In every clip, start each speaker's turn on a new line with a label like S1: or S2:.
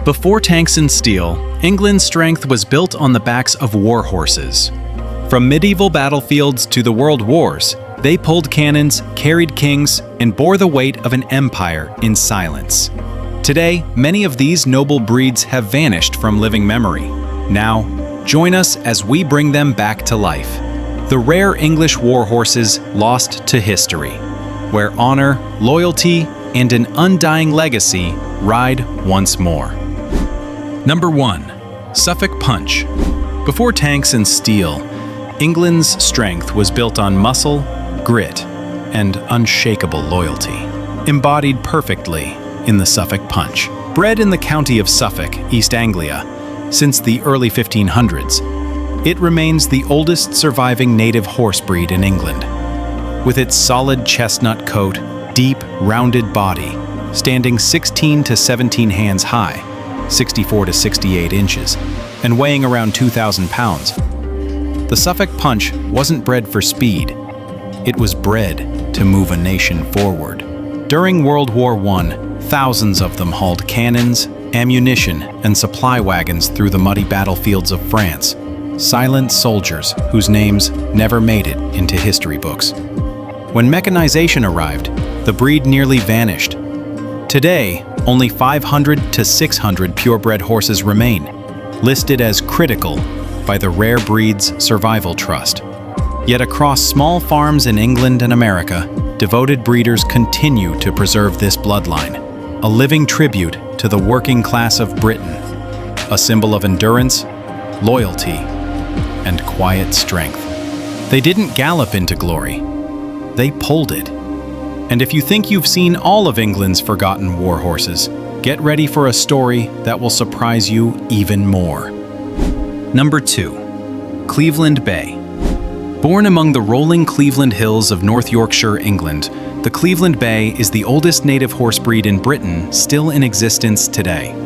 S1: Before tanks and steel, England's strength was built on the backs of war horses. From medieval battlefields to the world wars, they pulled cannons, carried kings, and bore the weight of an empire in silence. Today, many of these noble breeds have vanished from living memory. Now, join us as we bring them back to life. The rare English war horses lost to history, where honor, loyalty, and an undying legacy ride once more. Number 1. Suffolk Punch. Before tanks and steel, England's strength was built on muscle, grit, and unshakable loyalty, embodied perfectly in the Suffolk Punch. Bred in the county of Suffolk, East Anglia, since the early 1500s, it remains the oldest surviving native horse breed in England. With its solid chestnut coat, deep, rounded body, standing 16 to 17 hands high, 64 to 68 inches, and weighing around 2,000 pounds, the Suffolk Punch wasn't bred for speed. It was bred to move a nation forward. During World War I, thousands of them hauled cannons, ammunition, and supply wagons through the muddy battlefields of France, silent soldiers whose names never made it into history books. When mechanization arrived, the breed nearly vanished. Today, only 500 to 600 purebred horses remain, listed as critical by the Rare Breeds Survival Trust. Yet across small farms in England and America, devoted breeders continue to preserve this bloodline, a living tribute to the working class of Britain, a symbol of endurance, loyalty, and quiet strength. They didn't gallop into glory, they pulled it. And if you think you've seen all of England's forgotten war horses, get ready for a story that will surprise you even more. Number 2. Cleveland Bay. Born among the rolling Cleveland Hills of North Yorkshire, England, the Cleveland Bay is the oldest native horse breed in Britain still in existence today.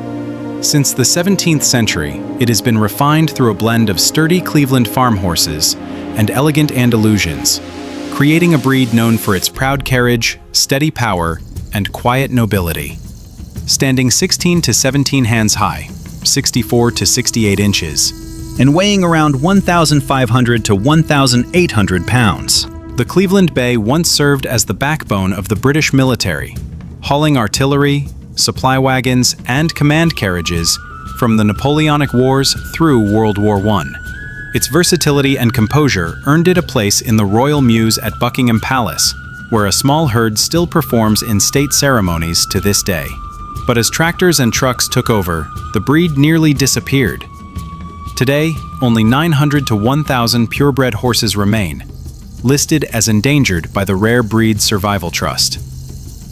S1: Since the 17th century, it has been refined through a blend of sturdy Cleveland farm horses and elegant Andalusians, creating a breed known for its proud carriage, steady power, and quiet nobility. Standing 16 to 17 hands high, 64 to 68 inches, and weighing around 1,500 to 1,800 pounds. The Cleveland Bay once served as the backbone of the British military, hauling artillery, supply wagons, and command carriages from the Napoleonic Wars through World War I. Its versatility and composure earned it a place in the Royal Mews at Buckingham Palace, where a small herd still performs in state ceremonies to this day. But as tractors and trucks took over, the breed nearly disappeared. Today, only 900 to 1,000 purebred horses remain, listed as endangered by the Rare Breeds Survival Trust.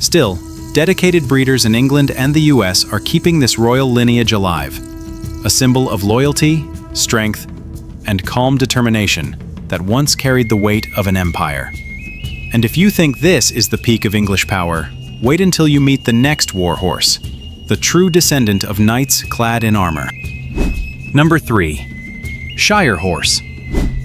S1: Still, dedicated breeders in England and the US are keeping this royal lineage alive, a symbol of loyalty, strength, and calm determination that once carried the weight of an empire. And if you think this is the peak of English power, wait until you meet the next war horse, the true descendant of knights clad in armor. Number 3. Shire horse.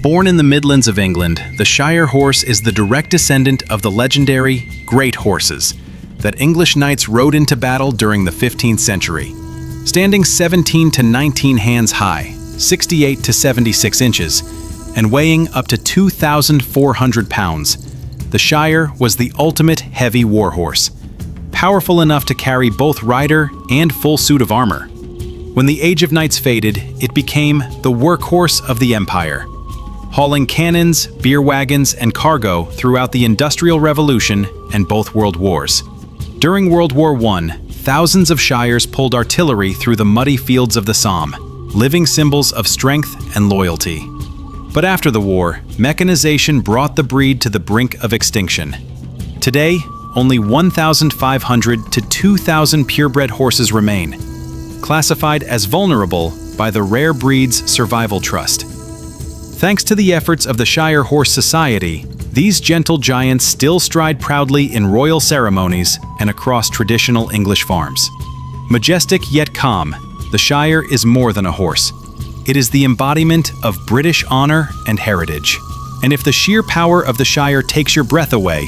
S1: Born in the Midlands of England, the Shire horse is the direct descendant of the legendary great horses that English knights rode into battle during the 15th century. Standing 17 to 19 hands high, 68 to 76 inches, and weighing up to 2,400 pounds, the Shire was the ultimate heavy war horse, powerful enough to carry both rider and full suit of armor. When the Age of Knights faded, it became the workhorse of the empire, hauling cannons, beer wagons, and cargo throughout the Industrial Revolution and both World Wars. During World War I, thousands of Shires pulled artillery through the muddy fields of the Somme, living symbols of strength and loyalty. But after the war, mechanization brought the breed to the brink of extinction. Today, only 1,500 to 2,000 purebred horses remain, classified as vulnerable by the Rare Breeds Survival Trust. Thanks to the efforts of the Shire Horse Society, these gentle giants still stride proudly in royal ceremonies and across traditional English farms. Majestic yet calm, the Shire is more than a horse. It is the embodiment of British honor and heritage. And if the sheer power of the Shire takes your breath away,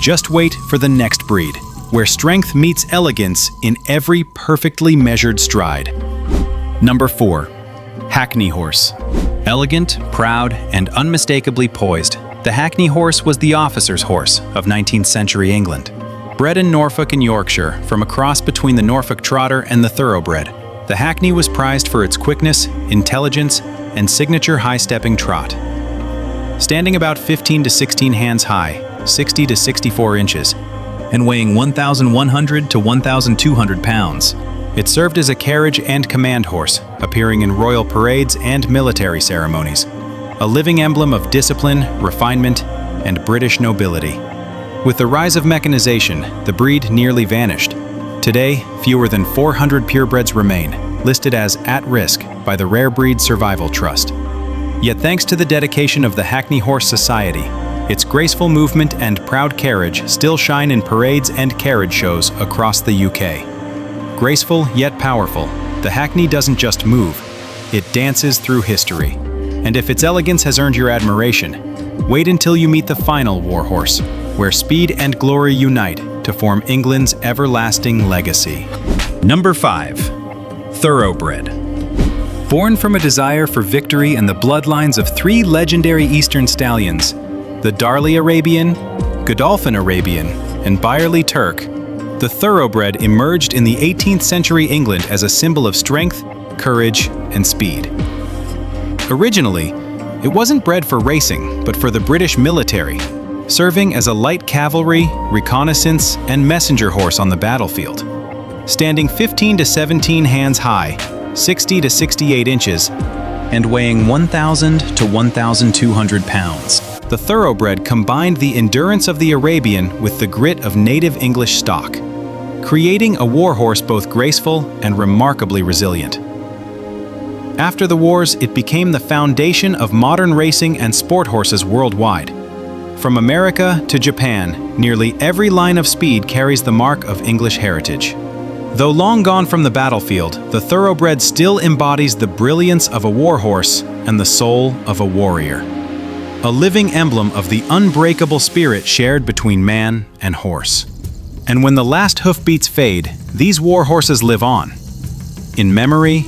S1: just wait for the next breed. where strength meets elegance in every perfectly measured stride. Number 4. Hackney horse. Elegant, proud, and unmistakably poised, the Hackney horse was the officer's horse of 19th century England. Bred in Norfolk and Yorkshire, from a cross between the Norfolk Trotter and the Thoroughbred, the Hackney was prized for its quickness, intelligence, and signature high-stepping trot. Standing about 15 to 16 hands high, 60 to 64 inches, and weighing 1,100 to 1,200 pounds, it served as a carriage and command horse, appearing in royal parades and military ceremonies, a living emblem of discipline, refinement, and British nobility. With the rise of mechanization, the breed nearly vanished. Today, fewer than 400 purebreds remain, listed as at risk by the Rare Breed Survival Trust. Yet thanks to the dedication of the Hackney Horse Society, its graceful movement and proud carriage still shine in parades and carriage shows across the UK. Graceful yet powerful, the Hackney doesn't just move, it dances through history. And if its elegance has earned your admiration, wait until you meet the final warhorse, where speed and glory unite to form England's everlasting legacy. Number 5. Thoroughbred. Born from a desire for victory and the bloodlines of 3 legendary Eastern stallions, the Darley Arabian, Godolphin Arabian, and Byerly Turk, the Thoroughbred emerged in the 18th century England as a symbol of strength, courage, and speed. Originally, it wasn't bred for racing, but for the British military, serving as a light cavalry, reconnaissance, and messenger horse on the battlefield. Standing 15 to 17 hands high, 60 to 68 inches, and weighing 1,000 to 1,200 pounds, the Thoroughbred combined the endurance of the Arabian with the grit of native English stock, creating a warhorse both graceful and remarkably resilient. After the wars, it became the foundation of modern racing and sport horses worldwide. From America to Japan, nearly every line of speed carries the mark of English heritage. Though long gone from the battlefield, the Thoroughbred still embodies the brilliance of a warhorse and the soul of a warrior. A living emblem of the unbreakable spirit shared between man and horse. And when the last hoofbeats fade, these warhorses live on. In memory,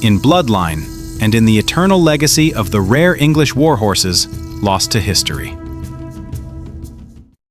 S1: in bloodline, and in the eternal legacy of the rare English warhorses lost to history.